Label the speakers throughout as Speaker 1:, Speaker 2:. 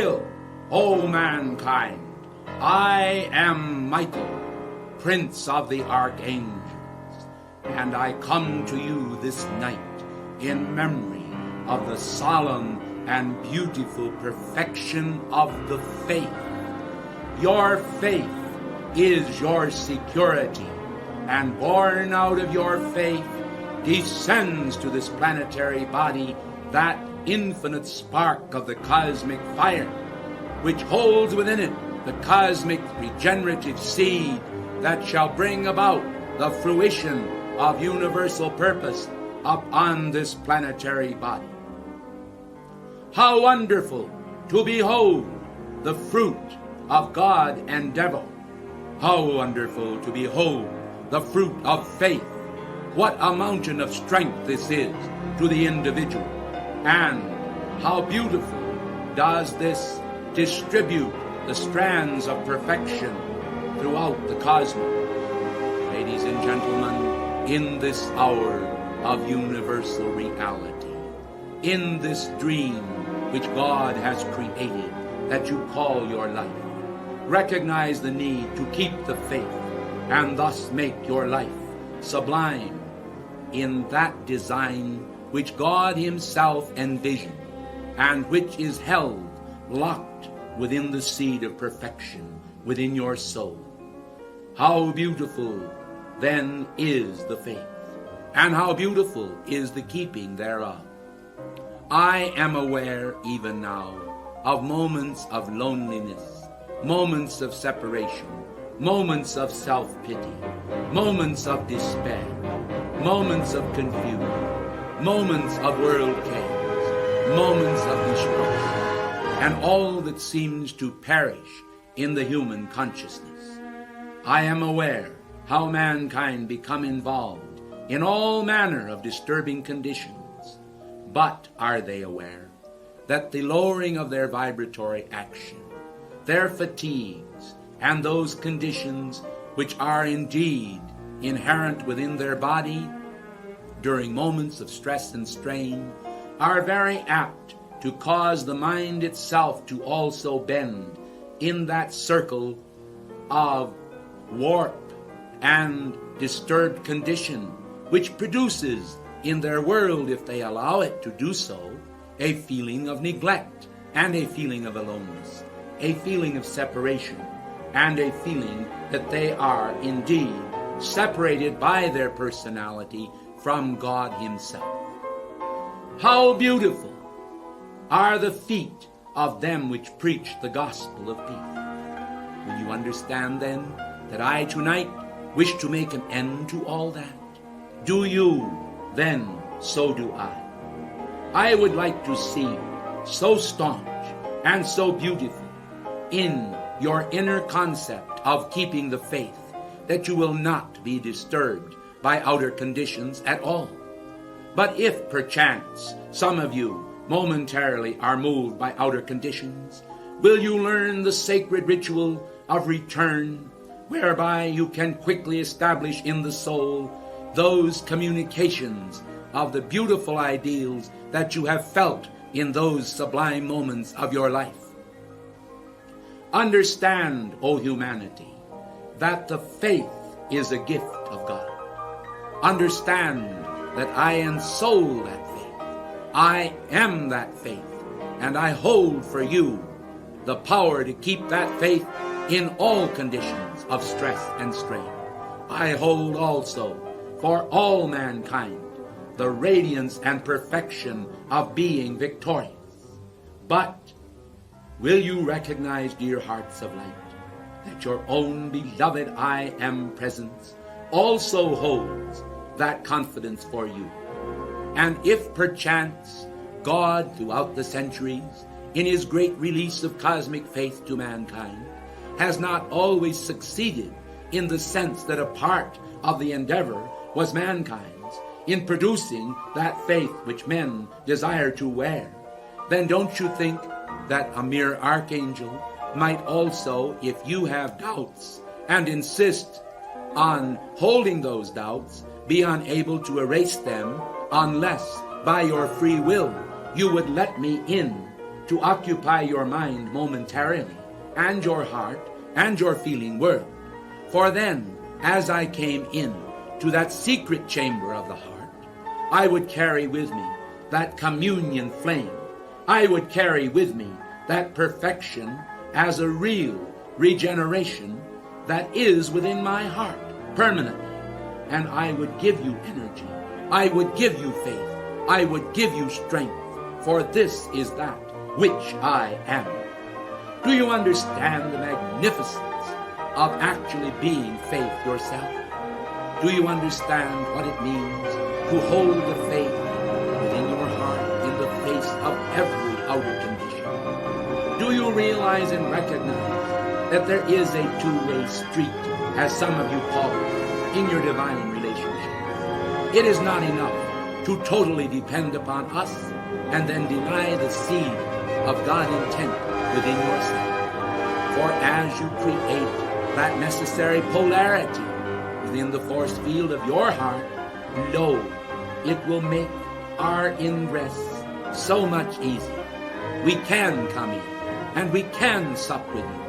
Speaker 1: Hail, O mankind! I am Michael, Prince of the Archangels, and I come to you this night in memory of the solemn and beautiful perfection of the faith. Your faith is your security, and born out of your faith descends to this planetary body that infinite spark of the cosmic fire, which holds within it the cosmic regenerative seed that shall bring about the fruition of universal purpose upon this planetary body. How wonderful to behold the fruit of God and devil. How wonderful to behold the fruit of faith. What a mountain of strength this is to the individual. And how beautiful does this distribute the strands of perfection throughout the cosmos. Ladies and gentlemen, in this hour of universal reality, in this dream which God has created that you call your life, recognize the need to keep the faith and thus make your life sublime in that design which God himself envisioned and which is held locked within the seed of perfection within your soul. How beautiful then is the faith, and how beautiful is the keeping thereof. I am aware even now of moments of loneliness, moments of separation, moments of self-pity, moments of despair, moments of confusion, moments of world chaos, moments of destruction, and all that seems to perish in the human consciousness. I am aware how mankind become involved in all manner of disturbing conditions, but are they aware that the lowering of their vibratory action, their fatigues, and those conditions which are indeed inherent within their body during moments of stress and strain are very apt to cause the mind itself to also bend in that circle of warp and disturbed condition, which produces in their world, if they allow it to do so, a feeling of neglect and a feeling of aloneness, a feeling of separation, and a feeling that they are indeed separated by their personality from God himself. How beautiful are the feet of them which preach the gospel of peace. Will you understand then that I tonight wish to make an end to all that? Do you, then so do I. I would like to see so staunch and so beautiful in your inner concept of keeping the faith that you will not be disturbed by outer conditions at all. But if perchance some of you momentarily are moved by outer conditions, will you learn the sacred ritual of return, whereby you can quickly establish in the soul those communications of the beautiful ideals that you have felt in those sublime moments of your life. Understand, O humanity, that the faith is a gift of God. Understand that I ensoul that faith. I am that faith, and I hold for you the power to keep that faith in all conditions of stress and strain. I hold also for all mankind the radiance and perfection of being victorious. But will you recognize, dear hearts of light, that your own beloved I Am presence also holds that confidence for you? And if perchance God, throughout the centuries, in his great release of cosmic faith to mankind, has not always succeeded in the sense that a part of the endeavor was mankind's in producing that faith which men desire to wear, then don't you think that a mere archangel might also, if you have doubts and insist on holding those doubts, be unable to erase them unless by your free will you would let me in to occupy your mind momentarily, and your heart, and your feeling world. For then, as I came in to that secret chamber of the heart, I would carry with me that communion flame. I would carry with me that perfection as a real regeneration that is within my heart permanently. And I would give you energy. I would give you faith. I would give you strength. For this is that which I am. Do you understand the magnificence of actually being faith yourself? Do you understand what it means to hold the faith within your heart in the face of every outer condition? Do you realize and recognize that there is a two-way street, as some of you call it, in your divine relationship? It is not enough to totally depend upon us and then deny the seed of God intent within yourself. For as you create that necessary polarity within the force field of your heart, lo, it will make our ingress so much easier. We can come in, and we can sup with you,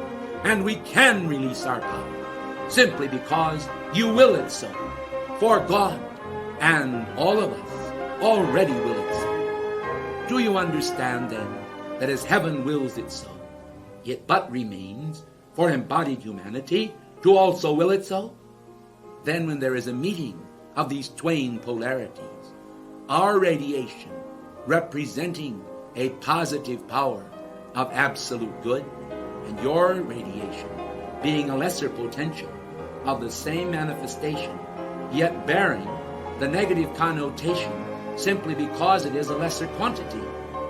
Speaker 1: and we can release our power, simply because you will it so. For God and all of us already will it so. Do you understand then that as heaven wills it so, it but remains for embodied humanity to also will it so? Then when there is a meeting of these twain polarities, our radiation representing a positive power of absolute good, and your radiation being a lesser potential of the same manifestation, yet bearing the negative connotation simply because it is a lesser quantity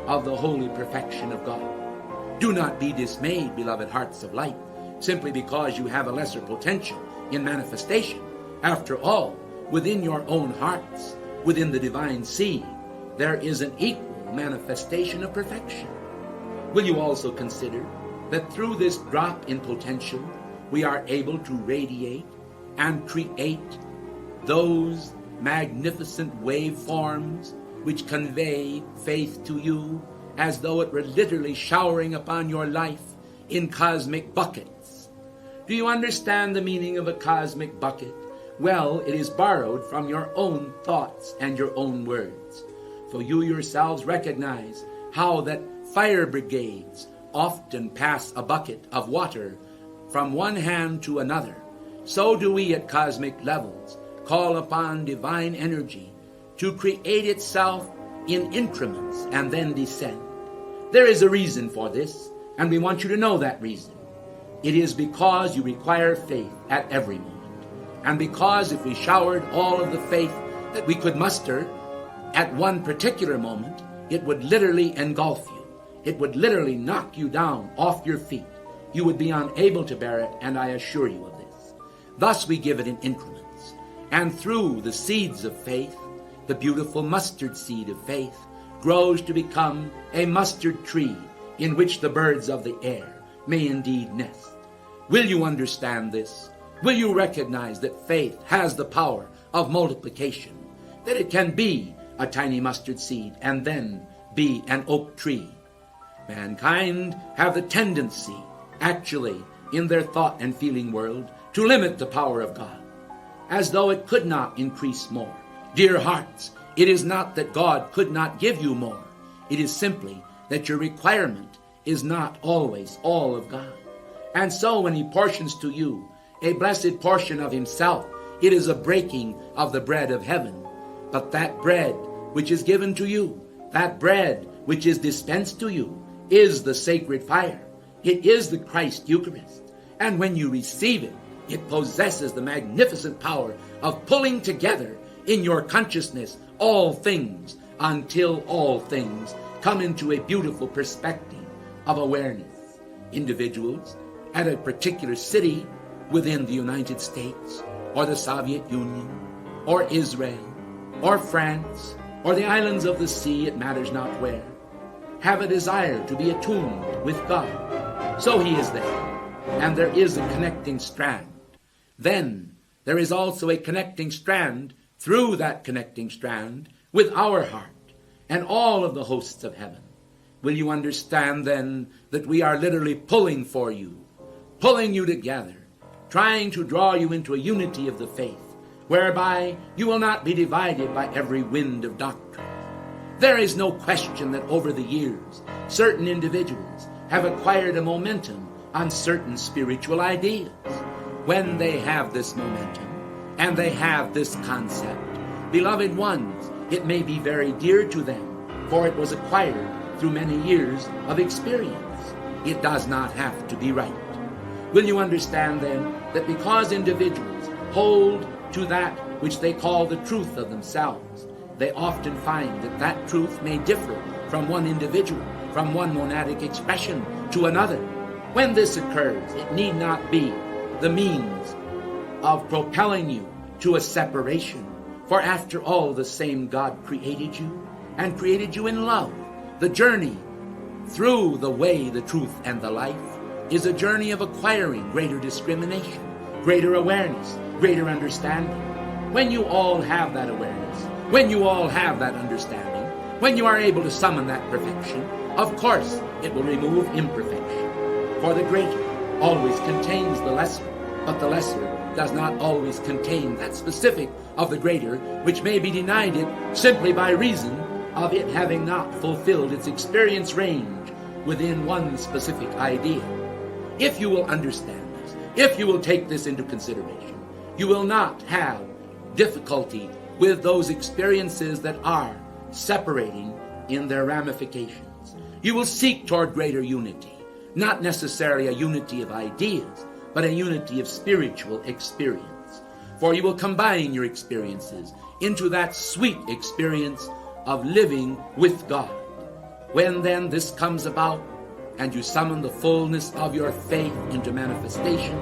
Speaker 1: of the holy perfection of God. Do not be dismayed, beloved hearts of light, simply because you have a lesser potential in manifestation. After all, within your own hearts, within the divine seed, there is an equal manifestation of perfection. Will you also consider that through this drop in potential, we are able to radiate and create those magnificent waveforms which convey faith to you as though it were literally showering upon your life in cosmic buckets. Do you understand the meaning of a cosmic bucket? Well, it is borrowed from your own thoughts and your own words. For you yourselves recognize how that fire brigades often pass a bucket of water from one hand to another. So do we at cosmic levels call upon divine energy to create itself in increments and then descend. There is a reason for this, and we want you to know that reason. It is because you require faith at every moment. And because if we showered all of the faith that we could muster at one particular moment, it would literally engulf you. It would literally knock you down off your feet. You would be unable to bear it, and I assure you of this. Thus we give it in increments. And through the seeds of faith, the beautiful mustard seed of faith grows to become a mustard tree in which the birds of the air may indeed nest. Will you understand this? Will you recognize that faith has the power of multiplication, that it can be a tiny mustard seed and then be an oak tree? Mankind have the tendency, actually, in their thought and feeling world, to limit the power of God, as though it could not increase more. Dear hearts, it is not that God could not give you more. It is simply that your requirement is not always all of God. And so when He portions to you a blessed portion of Himself, it is a breaking of the bread of heaven. But that bread which is given to you, that bread which is dispensed to you, is the sacred fire. It is the Christ Eucharist. And when you receive it, it possesses the magnificent power of pulling together in your consciousness all things until all things come into a beautiful perspective of awareness. Individuals at a particular city within the United States or the Soviet Union or Israel or France or the islands of the sea, it matters not where, have a desire to be attuned with God. So He is there, and there is a connecting strand. Then there is also a connecting strand through that connecting strand with our heart and all of the hosts of heaven. Will you understand then that we are literally pulling for you, pulling you together, trying to draw you into a unity of the faith, whereby you will not be divided by every wind of doctrine. There is no question that over the years, certain individuals have acquired a momentum on certain spiritual ideas. When they have this momentum, and they have this concept, beloved ones, it may be very dear to them, for it was acquired through many years of experience. It does not have to be right. Will you understand then that because individuals hold to that which they call the truth of themselves, they often find that that truth may differ from one individual, from one monadic expression to another. When this occurs, it need not be the means of propelling you to a separation. For after all, the same God created you, and created you in love. The journey through the way, the truth, and the life is a journey of acquiring greater discrimination, greater awareness, greater understanding. When you all have that awareness, when you all have that understanding, when you are able to summon that perfection, of course it will remove imperfection. For the greater always contains the lesser, but the lesser does not always contain that specific of the greater, which may be denied it simply by reason of it having not fulfilled its experience range within one specific idea. If you will understand this, if you will take this into consideration, you will not have difficulty with those experiences that are separating in their ramifications. You will seek toward greater unity, not necessarily a unity of ideas, but a unity of spiritual experience. For you will combine your experiences into that sweet experience of living with God. When then this comes about, and you summon the fullness of your faith into manifestation,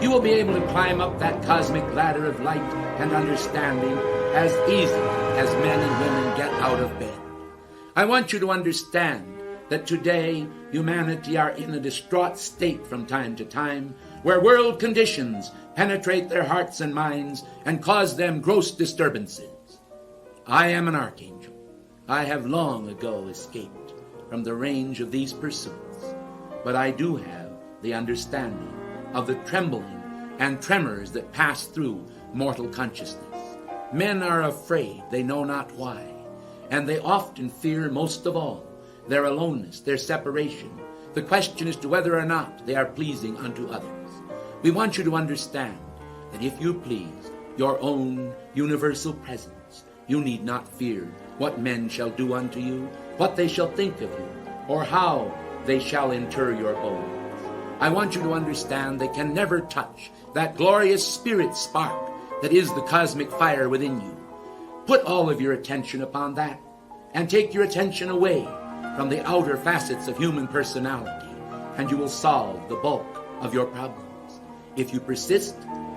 Speaker 1: you will be able to climb up that cosmic ladder of light and understanding as easily as men and women get out of bed. I want you to understand that today humanity are in a distraught state from time to time, where world conditions penetrate their hearts and minds and cause them gross disturbances. I am an archangel. I have long ago escaped from the range of these pursuits, but I do have the understanding of the trembling and tremors that pass through mortal consciousness. Men are afraid, they know not why, and they often fear most of all their aloneness, their separation. The question is to whether or not they are pleasing unto others. We want you to understand that if you please your own universal presence, you need not fear what men shall do unto you, what they shall think of you, or how they shall inter your bones. I want you to understand they can never touch that glorious spirit spark that is the cosmic fire within you. Put all of your attention upon that, and take your attention away from the outer facets of human personality, and you will solve the bulk of your problems. If you persist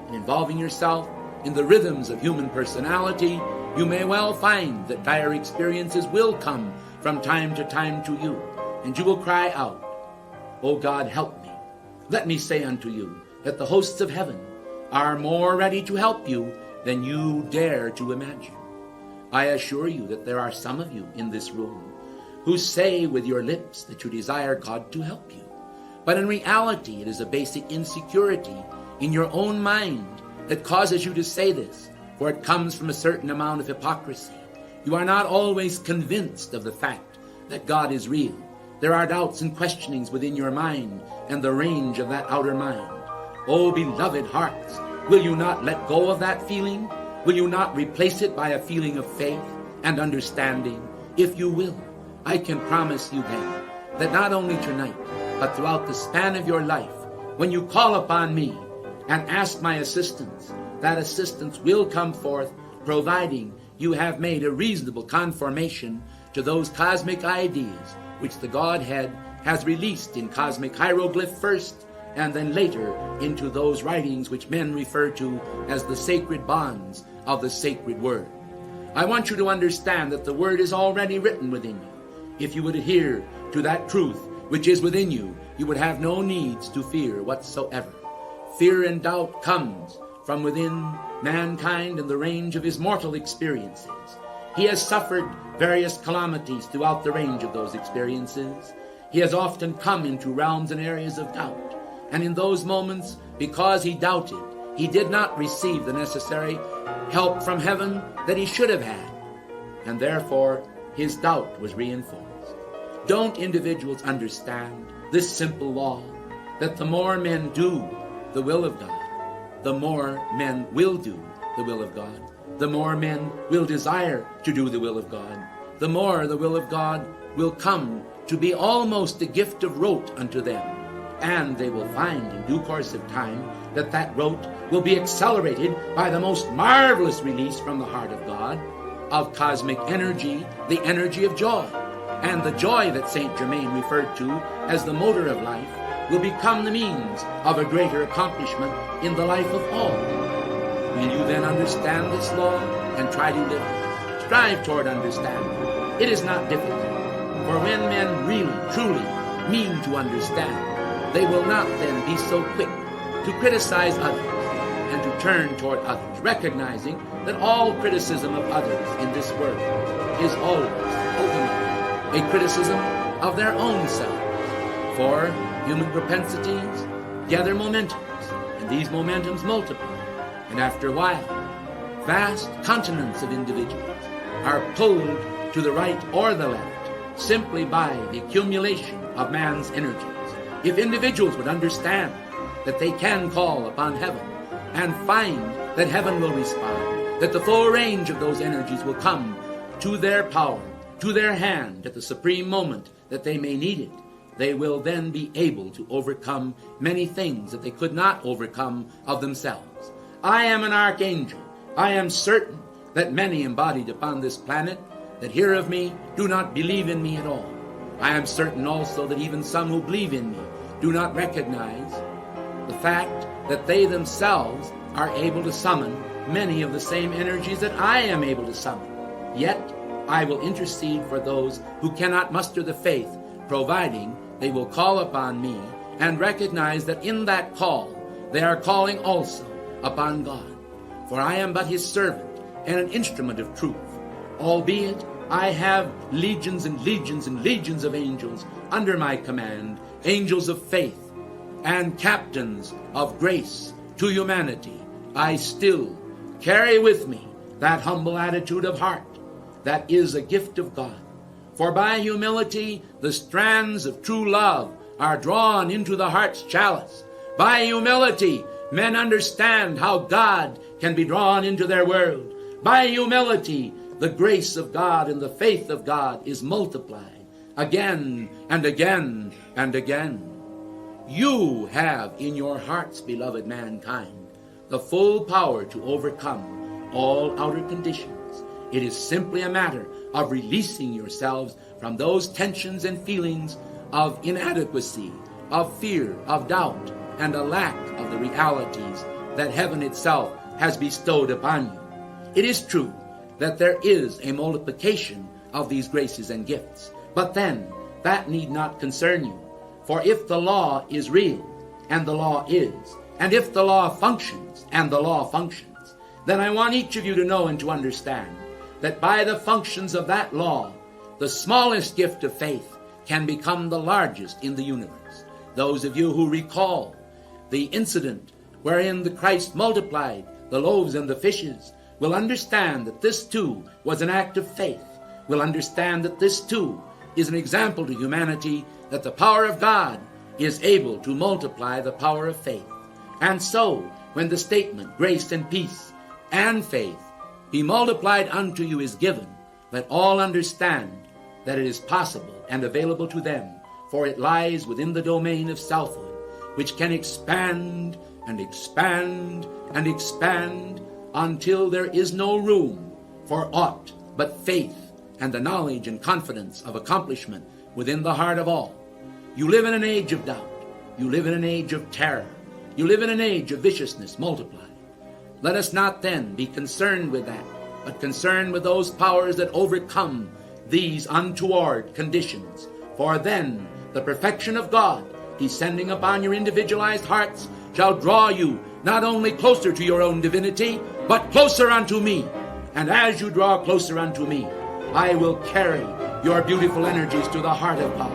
Speaker 1: in involving yourself in the rhythms of human personality, you may well find that dire experiences will come from time to time to you, and you will cry out, "O God, help me." Let me say unto you that the hosts of heaven are more ready to help you than you dare to imagine. I assure you that there are some of you in this room who say with your lips that you desire God to help you, but in reality it is a basic insecurity in your own mind that causes you to say this, for it comes from a certain amount of hypocrisy. You are not always convinced of the fact that God is real. There are doubts and questionings within your mind and the range of that outer mind. Oh, beloved hearts, will you not let go of that feeling? Will you not replace it by a feeling of faith and understanding? If you will, I can promise you then that not only tonight, but throughout the span of your life, when you call upon me and ask my assistance, that assistance will come forth, providing you have made a reasonable conformation to those cosmic ideas which the Godhead has released in cosmic hieroglyph first, and then later into those writings which men refer to as the sacred bonds of the sacred word. I want you to understand that the word is already written within you. If you would adhere to that truth which is within you, you would have no needs to fear whatsoever. Fear and doubt comes from within mankind in the range of his mortal experiences. He has suffered various calamities throughout the range of those experiences. He has often come into realms and areas of doubt. And in those moments, because he doubted, he did not receive the necessary help from heaven that he should have had. And therefore, his doubt was reinforced. Don't individuals understand this simple law, that the more men do the will of God, the more men will do the will of God? The more men will desire to do the will of God, the more the will of God will come to be almost a gift of rote unto them. And they will find in due course of time that that rote will be accelerated by the most marvelous release from the heart of God of cosmic energy, the energy of joy. And the joy that Saint Germain referred to as the motor of life will become the means of a greater accomplishment in the life of all. Will you then understand this law and try to live it? Strive toward understanding. It is not difficult. For when men really, truly mean to understand, they will not then be so quick to criticize others and to turn toward others, recognizing that all criticism of others in this world is always, ultimately, a criticism of their own self. For human propensities gather momentums, and these momentums multiply. And after a while, vast continents of individuals are pulled to the right or the left simply by the accumulation of man's energies. If individuals would understand that they can call upon heaven and find that heaven will respond, that the full range of those energies will come to their power, to their hand at the supreme moment that they may need it, they will then be able to overcome many things that they could not overcome of themselves. I am an archangel. I am certain that many embodied upon this planet that hear of me do not believe in me at all. I am certain also that even some who believe in me do not recognize the fact that they themselves are able to summon many of the same energies that I am able to summon. Yet I will intercede for those who cannot muster the faith, providing they will call upon me and recognize that in that call they are calling also upon God. For I am but his servant and an instrument of truth, albeit I have legions and legions and legions of angels under my command, angels of faith and captains of grace to humanity. I still carry with me that humble attitude of heart that is a gift of God. For by humility the strands of true love are drawn into the heart's chalice. By humility men understand how God can be drawn into their world. By humility the grace of God and the faith of God is multiplied again and again and again. You have in your hearts, beloved mankind, the full power to overcome all outer conditions. It is simply a matter of releasing yourselves from those tensions and feelings of inadequacy, of fear, of doubt, and a lack of the realities that heaven itself has bestowed upon you. It is true that there is a multiplication of these graces and gifts, but then that need not concern you. For if the law is real, and the law is, and if the law functions, and the law functions, then I want each of you to know and to understand that by the functions of that law, the smallest gift of faith can become the largest in the universe. Those of you who recall the incident wherein the Christ multiplied the loaves and the fishes will understand that this too was an act of faith, will understand that this too is an example to humanity that the power of God is able to multiply the power of faith. And so, when the statement, grace and peace and faith be multiplied unto you is given, let all understand that it is possible and available to them, for it lies within the domain of selfhood, which can expand and expand and expand until there is no room for aught but faith and the knowledge and confidence of accomplishment within the heart of all. You live in an age of doubt. You live in an age of terror. You live in an age of viciousness multiplied. Let us not then be concerned with that, but concerned with those powers that overcome these untoward conditions. For then the perfection of God, descending upon your individualized hearts, shall draw you not only closer to your own divinity, but closer unto me. And as you draw closer unto me, I will carry your beautiful energies to the heart of God.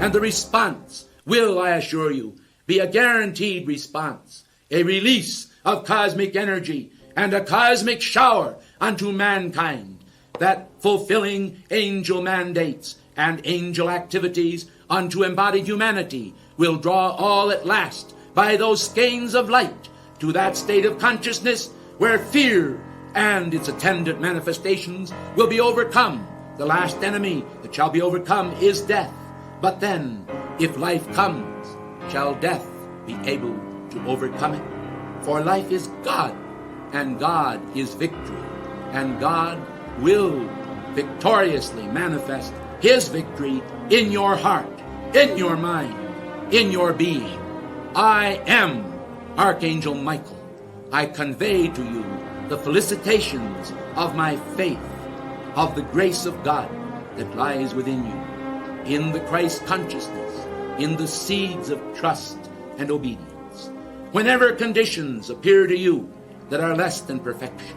Speaker 1: And the response will, I assure you, be a guaranteed response, a release of cosmic energy and a cosmic shower unto mankind, that fulfilling angel mandates and angel activities unto embodied humanity will draw all at last by those skeins of light to that state of consciousness where fear and its attendant manifestations will be overcome. The last enemy that shall be overcome is death. But then, if life comes, shall death be able to overcome it? For life is God, and God is victory, and God will victoriously manifest his victory in your heart, in your mind, in your being. I am Archangel Michael. I convey to you the felicitations of my faith, of the grace of God that lies within you, in the Christ consciousness, in the seeds of trust and obedience. Whenever conditions appear to you that are less than perfection,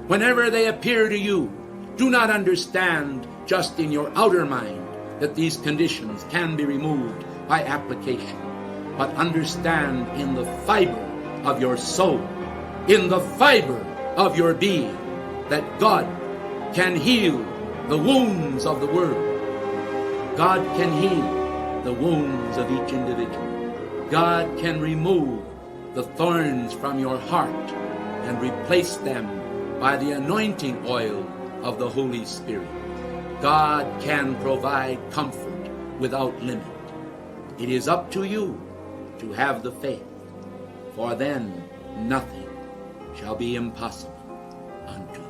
Speaker 1: whenever they appear to you, do not understand just in your outer mind that these conditions can be removed by application, but understand in the fiber of your soul, in the fiber of your being, that God can heal the wounds of the world. God can heal the wounds of each individual. God can remove the thorns from your heart and replace them by the anointing oil of the Holy Spirit. God can provide comfort without limit. It is up to you to have the faith, for then nothing shall be impossible unto you.